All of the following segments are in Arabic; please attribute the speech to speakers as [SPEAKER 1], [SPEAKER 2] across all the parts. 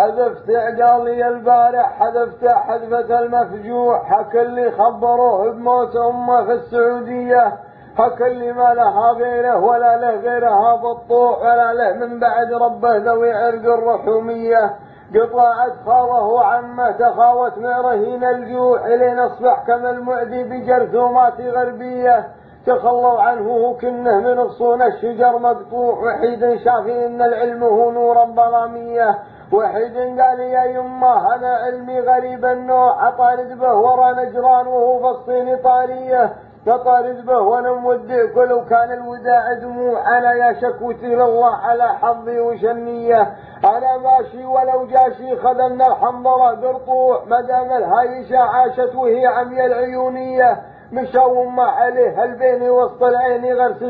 [SPEAKER 1] حذفت قالي البارح حذفت حذفة المفجوع، حكى اللي خبروه بموت أمه في السعودية، حكى اللي ما لها غيره ولا له غيرها بالطوع، ولا له من بعد ربه ذوي عرق الرحومية. قطاعت خاله وعمه تخاوت من رهين الجوع، إلين أصبح كما المعدي بجرثومات غربية. تخلوا عنه وكنه من غصون الشجر مقطوع، وحيد شافي إن العلم هو نور ظلامية. وحيد قال يا يمه أنا علمي غريب النوع، أطارد به ورا نجران وهو في الصين طارية. أطارد به وأنا مودعك ولو كان الوداع دموع، أنا يا شكوتي لله على حظي وشنية. أنا ماشي ولو جاشي خدمنا الحنظلة قرطوع، مدام الهايشة عاشت وهي عمي العيونية. مشوا ما عليه البين وسط العين غرس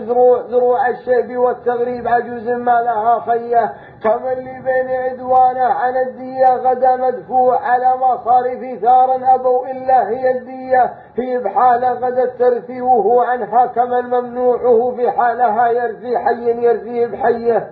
[SPEAKER 1] زروع الشيب والتغريب عجوز ما لها خيه. كم اللي بين عدوانه عن الدية غدا مدفوع، على مصاري ثار أبوا إلا هي الدية. هي بحالة غدا ترثي وهو عنها كما الممنوع، وهو في حالها يرثي حي يرثي بحيه.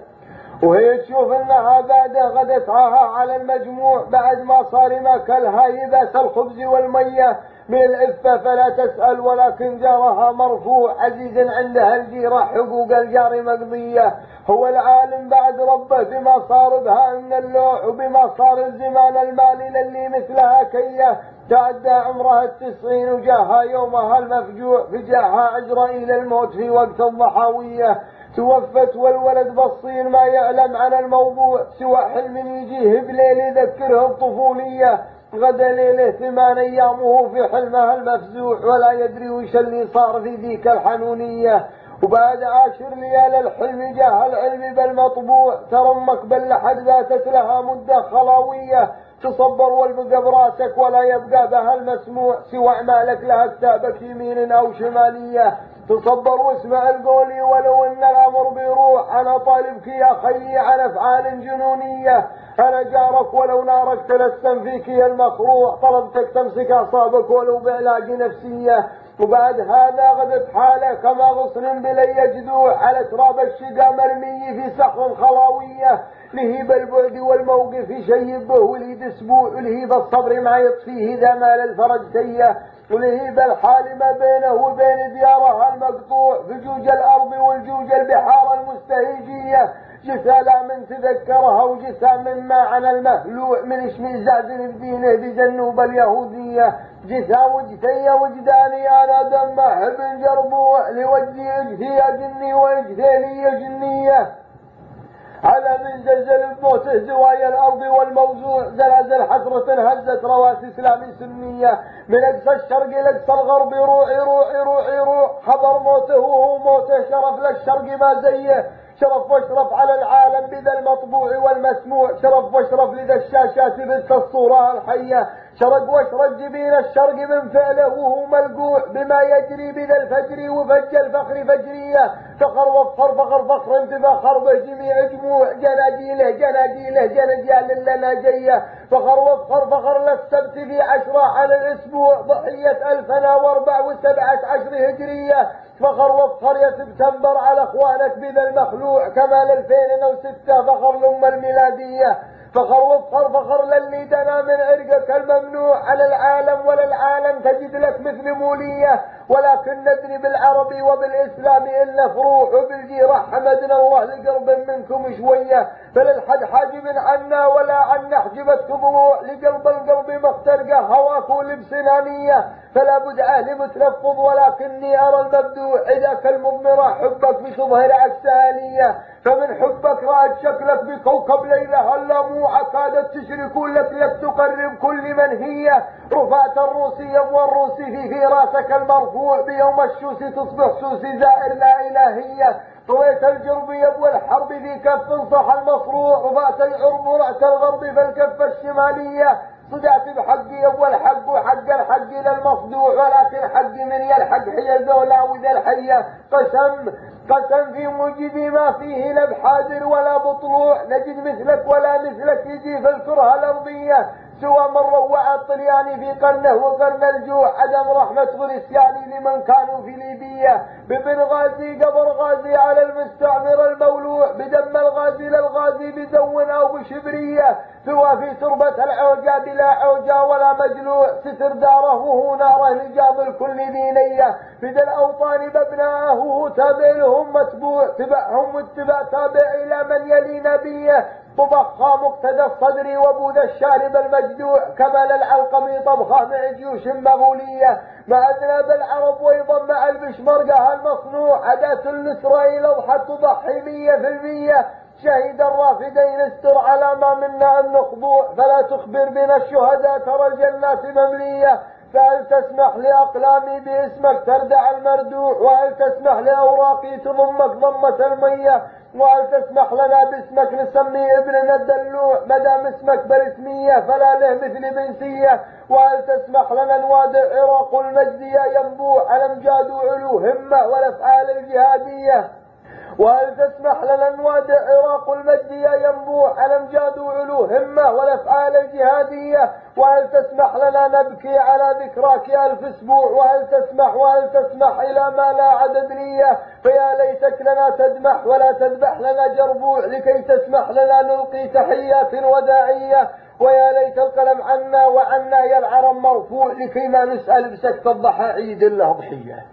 [SPEAKER 1] وهي تشوف انها بعده غدتها على المجموع، بعد ما صار ماكلها يباس الخبز والميه. من العفة فلا تسأل ولكن جارها مرفوع، عزيز عندها الجيرة حقوق الجار مقضية. هو العالم بعد ربه بما صار بها من اللوع، وبما صار الزمان المالي للي مثلها كيه. تعدى عمرها 90 وجاها يومها المفجوع، فجاها عزرائيل الموت في وقت الضحاوية. توفت والولد بالصين ما يعلم عن الموضوع، سوى حلم يجيه بليل يذكره الطفولية. غدا ليله 8 أيام وهو في حلمها المفزوع، ولا يدري وش اللي صار في ذيك الحنونية. وبعد 10 ليال الحلم جاه العلم بالمطبوع، ترى امك باللحد باتت لها مدة خلاوية. تصبر والبقى براسك ولا يبقى بها المسموع، سوى اعمالك لها كتابك يمين او شمالية. تصبر واسمع القولي ولو ان الامر بيروح، انا طالبك يا خيي عن افعال جنونية. انا جارك ولو نارك تلسم فيك يا المخروع، طلبتك تمسك اعصابك ولو بعلاج نفسية. وبعد هذا غدت حاله كما غصن بلي جذوع، على تراب الشقا مرمي في صخر خلاوية. لهيب البعد والموقف يشيبه وليد اسبوع، ولهيب الصبر ما يطفيه اذا مال الفرج سيه. ولهيب الحال ما بينه وبين ديارها المقطوع، بجوج الارض والجوج البحار المستهيجيه. جثى من تذكرها وجثى مما عن المهلوع، من اشمئزاز بدينه بجنوب اليهوديه. جثى وجثي وجداني انا دمه ابن جربوع، لوجهي اجثي يا جني واجثي لي يا جنيه. على من زلزل بموته زوايا الارض والموزوع، زلازل حسرة هزت رواسي اسلام سنية. من اقصى الشرق الى اقصى الغرب يروع يروع يروع يروع، خبر موته وهو موته، شرف للشرق ما زيه. شرف واشرف على العالم بذا المطبوع والمسموع، شرف واشرف لذا الشاشات بذ الصورة الحية. شرق واشرق جبين الشرق من فعله وهو ملقوع، بما يجري بذا الفجر وفج الفخر فجرية. فخر وفخر فخر فخر انتفخر به جميع جموع، جناديله جناديله جناديال لنا جيه. فخر وفخر فخر للسبت في 10 على الاسبوع، ضحية 1014 هجرية. فخر وفخر يا سبتمبر على اخوانك بذا المخلوع، كمال 2006 فخر الامه الميلاديه. فخر وفخر فخر للي دنا من عرقك الممنوع على العالم، ولا العالم تجد لك مثل موليه. ولكن ندري بالعربي وبالاسلام الا فروع، وبالجيرة حمدنا الله لقرب منكم شويه. فللحد حاجب عنا ولا عنا حجبت ضلوع، لقلب القلب مخترقه هواك ولبسنانيه. فلا بد اهلي متلفظ ولكني ارى المبدوع، اذا كالمضمره حبك بتظهر عكسانيه. فمن حبك رأت شكلك بكوكب ليلة اللموعة، كادت تشرك لك تقرب كل من هي. رفعت الروسي يبوى الروسي في راسك المرفوع، بيوم الشوس تصبح سوسي زائر لا إلهية. طويت الجرب يبوى الحرب في كف صح المصروع، رفعت العرب ورعت الغرب في الكفة الشمالية. صدعت بحقي يبوى الحق وحق الحق للمصدوع، ولكن حقي من يلحق حي الزولا وذا الحية. قسم في موجدي ما فيه لا بحاضر ولا بطلوع، نجد مثلك ولا مثلك يجي في الكرة الأرضية. سوى من روع الطليان في قرنه وقرن الجوع عدم رحمة والإسيان لمن كانوا في ليبية ببن غازي قبر غازي على المستعمر المولوع بدم الغازي للغازي بزون أو بشبرية سوى في تربة العوجة بلا عوجة ولا مجلوع ستر داره وهو ناره لجام الكل ذي نية بذا الأوطان بابنائه وهو تابع لهم متبوع تبعهم واتباع تابع إلى من يلي نبيه طبخها مقتدى الصدر وبوذ الشارب المجدوع كمال العلقمي طبخه مع جيوش مغولية مع أذناب العرب ويضم مع البشمرقة المصنوع عداة الإسرائيل أضحت تضحي 100% شهيد الرافدين استر على ما منا أن نخضوع فلا تخبر بنا الشهداء ترى الجنات مملية فهل تسمح لأقلامي باسمك تردع المردوع وهل تسمح لأوراقي تضمك ضمة المية وهل تسمح لنا باسمك نسمي ابننا الدلوع مدام اسمك بالاسمية فلا له مثل بنسية وهل تسمح لنا نوادع عراق المجدية ينبوع الأمجاد علو همة والأفعال الجهادية وهل تسمح لنا نوادع عراق المجدية ينبوع الأمجاد علو همة والأفعال الجهادية وهل تسمح لنا نبكي على ذكراك 1000 أسبوع وهل تسمح إلى ما لا عدد ليه فيا ليتك لنا تدمح ولا تذبح لنا جربوع لكي تسمح لنا نلقي تحيات وداعية ويا ليت القلم عنا وعنا يا العرم مرفوع لكي ما نسأل بسكت الضحى عيد الله ضحية.